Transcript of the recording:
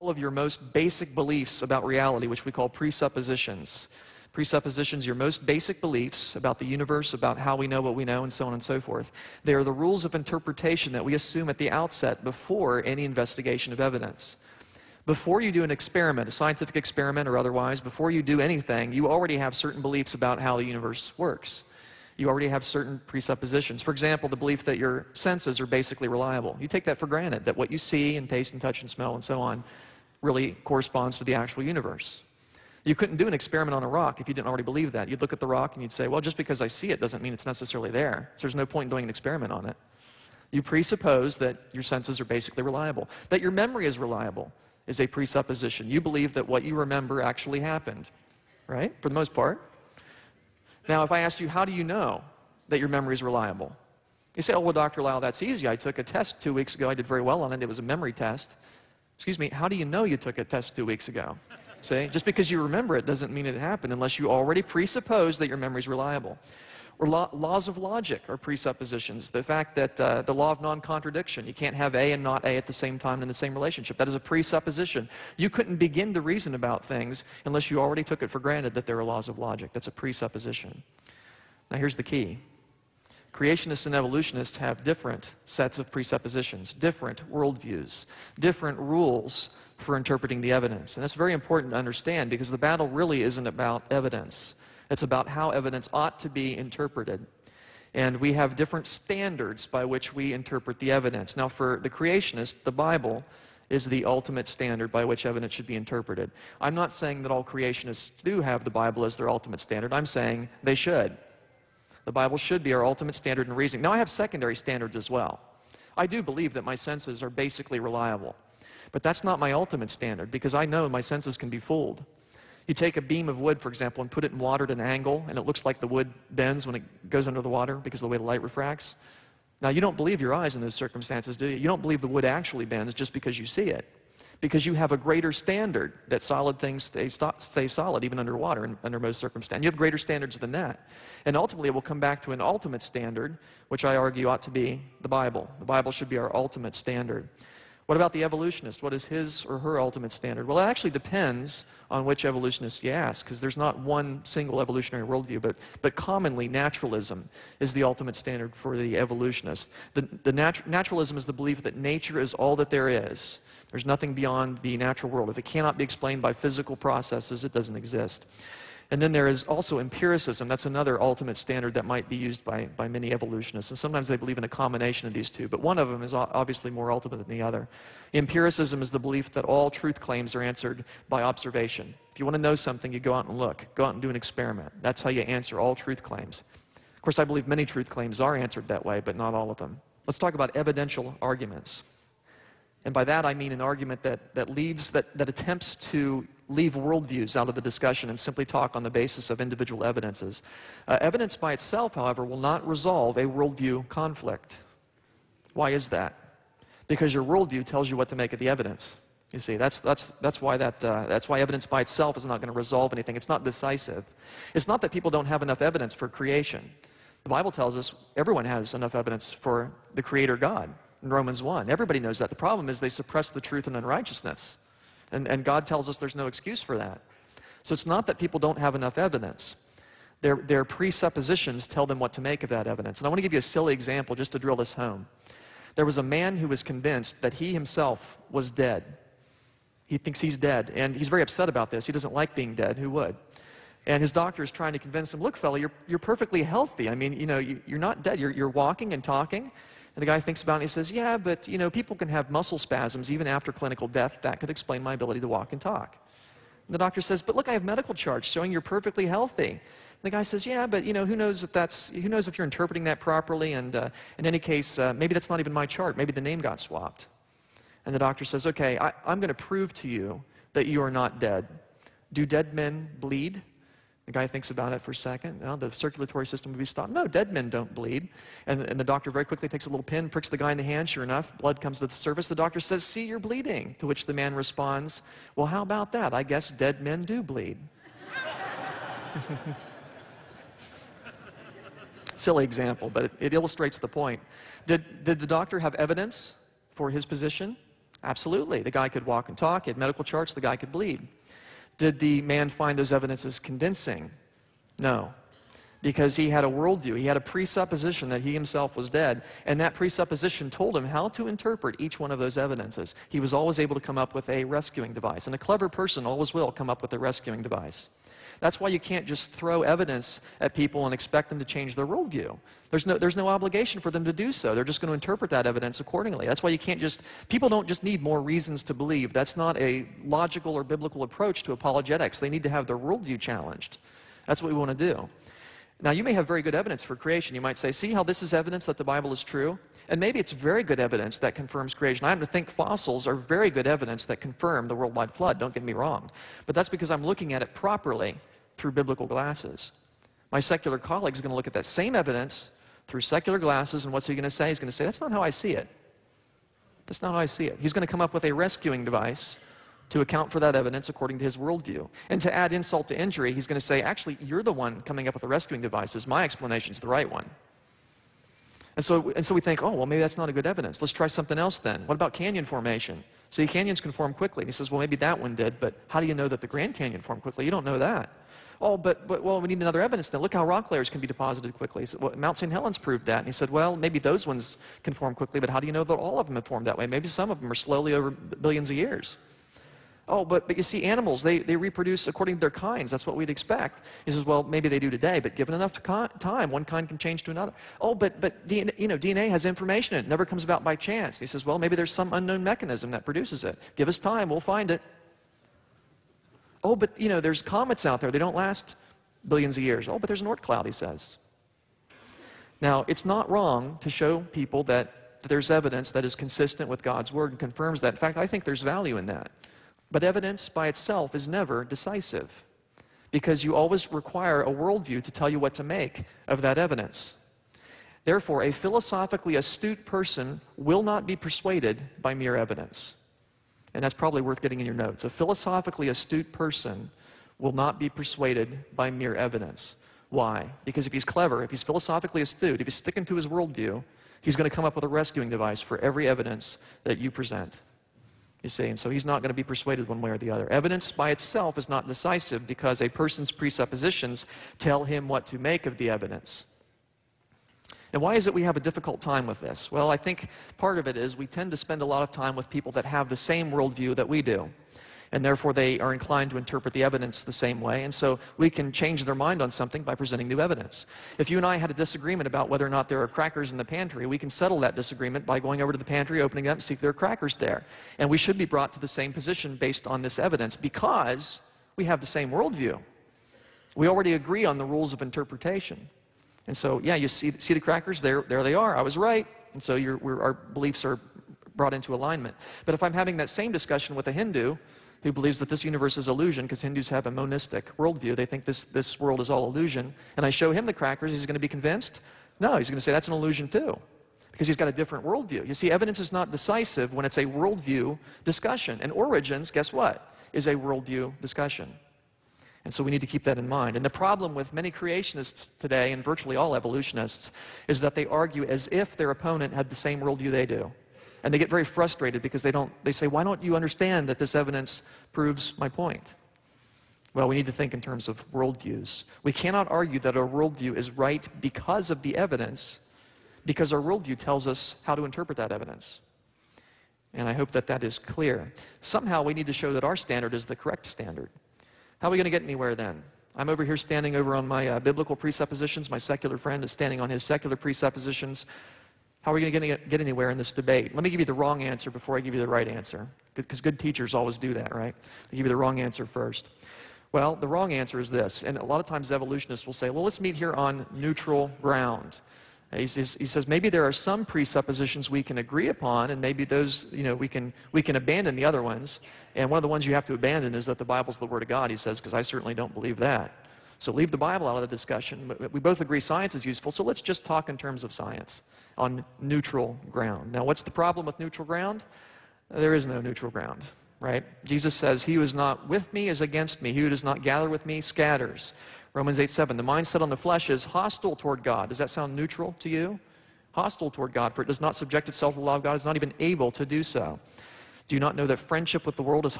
of your most basic beliefs about reality, which we call presuppositions. Presuppositions, your most basic beliefs about the universe, about how we know what we know, and so on and so forth. They are the rules of interpretation that we assume at the outset before any investigation of evidence. Before you do an experiment, a scientific experiment or otherwise, before you do anything, you already have certain beliefs about how the universe works. You already have certain presuppositions. For example, the belief that your senses are basically reliable. You take that for granted, that what you see and taste and touch and smell and so on really corresponds to the actual universe. You couldn't do an experiment on a rock if you didn't already believe that. You'd look at the rock and you'd say, well, just because I see it doesn't mean it's necessarily there. So there's no point in doing an experiment on it. You presuppose that your senses are basically reliable. That your memory is reliable is a presupposition. You believe that what you remember actually happened, right? For the most part. Now, if I asked you, how do you know that your memory is reliable? You say, oh, well, Dr. Lisle, that's easy. I took a test 2 weeks ago. I did very well on it. It was a memory test. Excuse me, how do you know you took a test 2 weeks ago? See, just because you remember it doesn't mean it happened unless you already presuppose that your memory is reliable. Or laws of logic are presuppositions. The fact that the law of non-contradiction, you can't have A and not A at the same time in the same relationship. That is a presupposition. You couldn't begin to reason about things unless you already took it for granted that there are laws of logic. That's a presupposition. Now here's the key. Creationists and evolutionists have different sets of presuppositions, different worldviews, different rules for interpreting the evidence. And that's very important to understand because the battle really isn't about evidence. It's about how evidence ought to be interpreted. And we have different standards by which we interpret the evidence. Now, for the creationist, the Bible is the ultimate standard by which evidence should be interpreted. I'm not saying that all creationists do have the Bible as their ultimate standard. I'm saying they should. The Bible should be our ultimate standard in reasoning. Now, I have secondary standards as well. I do believe that my senses are basically reliable. But that's not my ultimate standard because I know my senses can be fooled. You take a beam of wood, for example, and put it in water at an angle, and it looks like the wood bends when it goes under the water because of the way the light refracts. Now, you don't believe your eyes in those circumstances, do you? You don't believe the wood actually bends just because you see it. Because you have a greater standard that solid things stay solid even underwater and under most circumstances. You have greater standards than that. And ultimately, it will come back to an ultimate standard, which I argue ought to be the Bible. The Bible should be our ultimate standard. What about the evolutionist? What is his or her ultimate standard? Well, it actually depends on which evolutionist you ask, because there's not one single evolutionary worldview, but commonly naturalism is the ultimate standard for the evolutionist. Naturalism is the belief that nature is all that there is. There's nothing beyond the natural world. If it cannot be explained by physical processes, it doesn't exist. And then there is also empiricism. That's another ultimate standard that might be used by many evolutionists. And sometimes they believe in a combination of these two, but one of them is obviously more ultimate than the other. Empiricism is the belief that all truth claims are answered by observation. If you want to know something, you go out and look. Go out and do an experiment. That's how you answer all truth claims. Of course, I believe many truth claims are answered that way, but not all of them. Let's talk about evidential arguments. And by that I mean an argument that attempts to leave worldviews out of the discussion and simply talk on the basis of individual evidences. Evidence by itself, however, will not resolve a worldview conflict. Why is that? Because your worldview tells you what to make of the evidence. You see, that's why evidence by itself is not going to resolve anything. It's not decisive. It's not that people don't have enough evidence for creation. The Bible tells us everyone has enough evidence for the Creator God. In Romans 1. Everybody knows that. The problem is they suppress the truth in unrighteousness. And God tells us there's no excuse for that. So it's not that people don't have enough evidence. Their presuppositions tell them what to make of that evidence. And I want to give you a silly example just to drill this home. There was a man who was convinced that he himself was dead. He thinks he's dead, and he's very upset about this. He doesn't like being dead. Who would? And his doctor is trying to convince him, look, fella, you're perfectly healthy. I mean, you know, you're not dead. You're walking and talking. And the guy thinks about it and he says, yeah, but you know, people can have muscle spasms even after clinical death. That could explain my ability to walk and talk. And the doctor says, but look, I have medical charts showing you're perfectly healthy. And the guy says, yeah, but you know, who knows if you're interpreting that properly, and in any case, maybe that's not even my chart. Maybe the name got swapped. And the doctor says, okay, I'm going to prove to you that you are not dead. Do dead men bleed? The guy thinks about it for a second. Well, the circulatory system would be stopped. No, dead men don't bleed. And the doctor very quickly takes a little pin, pricks the guy in the hand. Sure enough, blood comes to the surface. The doctor says, see, you're bleeding. To which the man responds, well, how about that? I guess dead men do bleed. Silly example, but it illustrates the point. Did the doctor have evidence for his position? Absolutely. The guy could walk and talk, he had medical charts, the guy could bleed. Did the man find those evidences convincing? No. Because he had a worldview, he had a presupposition that he himself was dead, and that presupposition told him how to interpret each one of those evidences. He was always able to come up with a rescuing device, and a clever person always will come up with a rescuing device. That's why you can't just throw evidence at people and expect them to change their worldview. There's no obligation for them to do so. They're just going to interpret that evidence accordingly. That's why you can't just, people don't just need more reasons to believe. That's not a logical or biblical approach to apologetics. They need to have their worldview challenged. That's what we want to do. Now, you may have very good evidence for creation. You might say, see how this is evidence that the Bible is true? And maybe it's very good evidence that confirms creation. I happen to think fossils are very good evidence that confirm the worldwide flood, don't get me wrong. But that's because I'm looking at it properly through biblical glasses. My secular colleague is going to look at that same evidence through secular glasses, and what's he going to say? He's going to say, that's not how I see it. That's not how I see it. He's going to come up with a rescuing device to account for that evidence according to his worldview. And to add insult to injury, he's going to say, actually, you're the one coming up with the rescuing devices. My explanation's the right one. And so we think, oh, well, maybe that's not a good evidence. Let's try something else then. What about canyon formation? See, canyons can form quickly. And he says, well, maybe that one did, but how do you know that the Grand Canyon formed quickly? You don't know that. Oh, well, we need another evidence then. Look how rock layers can be deposited quickly. He said, well, Mount St. Helens proved that. And he said, well, maybe those ones can form quickly, but how do you know that all of them have formed that way? Maybe some of them are slowly over billions of years. Oh, but you see, animals, they reproduce according to their kinds. That's what we'd expect. He says, well, maybe they do today, but given enough time, one kind can change to another. Oh, but DNA has information in it. It never comes about by chance. He says, well, maybe there's some unknown mechanism that produces it. Give us time, we'll find it. Oh, but, there's comets out there. They don't last billions of years. Oh, but there's an Oort cloud, he says. Now, it's not wrong to show people that there's evidence that is consistent with God's Word and confirms that. In fact, I think there's value in that. But evidence by itself is never decisive, because you always require a worldview to tell you what to make of that evidence. Therefore, a philosophically astute person will not be persuaded by mere evidence. And that's probably worth getting in your notes. A philosophically astute person will not be persuaded by mere evidence. Why? Because if he's clever, if he's philosophically astute, if he's sticking to his worldview, he's going to come up with a rescuing device for every evidence that you present. You see, and so he's not going to be persuaded one way or the other. Evidence by itself is not decisive because a person's presuppositions tell him what to make of the evidence. And why is it we have a difficult time with this? Well, I think part of it is we tend to spend a lot of time with people that have the same worldview that we do. And therefore they are inclined to interpret the evidence the same way, and so we can change their mind on something by presenting new evidence. If you and I had a disagreement about whether or not there are crackers in the pantry, we can settle that disagreement by going over to the pantry, opening it up, and see if there are crackers there. And we should be brought to the same position based on this evidence because we have the same worldview. We already agree on the rules of interpretation. And so, yeah, you see the crackers, there they are, I was right, and so our beliefs are brought into alignment. But if I'm having that same discussion with a Hindu who believes that this universe is illusion, because Hindus have a monistic worldview, they think this world is all illusion, and I show him the crackers, he's going to be convinced? No, he's going to say that's an illusion too, because he's got a different worldview. You see, evidence is not decisive when it's a worldview discussion, and origins, guess what, is a worldview discussion. And so we need to keep that in mind. And the problem with many creationists today, and virtually all evolutionists, is that they argue as if their opponent had the same worldview they do. And they get very frustrated because they say, why don't you understand that this evidence proves my point? Well, we need to think in terms of worldviews. We cannot argue that our worldview is right because of the evidence, because our worldview tells us how to interpret that evidence. And I hope that that is clear. Somehow we need to show that our standard is the correct standard. How are we going to get anywhere then? I'm over here standing over on my biblical presuppositions. My secular friend is standing on his secular presuppositions. How are we going to get anywhere in this debate? Let me give you the wrong answer before I give you the right answer, because good teachers always do that, right? They give you the wrong answer first. Well, the wrong answer is this, and a lot of times evolutionists will say, well, let's meet here on neutral ground. He says maybe there are some presuppositions we can agree upon, and maybe those, we can abandon the other ones. And one of the ones you have to abandon is that the Bible's the Word of God, he says, because I certainly don't believe that. So leave the Bible out of the discussion. We both agree science is useful, so let's just talk in terms of science on neutral ground. Now, what's the problem with neutral ground? There is no neutral ground, right? Jesus says, he who is not with me is against me. He who does not gather with me scatters. Romans 8:7, the mind set on the flesh is hostile toward God. Does that sound neutral to you? Hostile toward God, for it does not subject itself to the law of God, is not even able to do so. Do you not know that friendship with the world is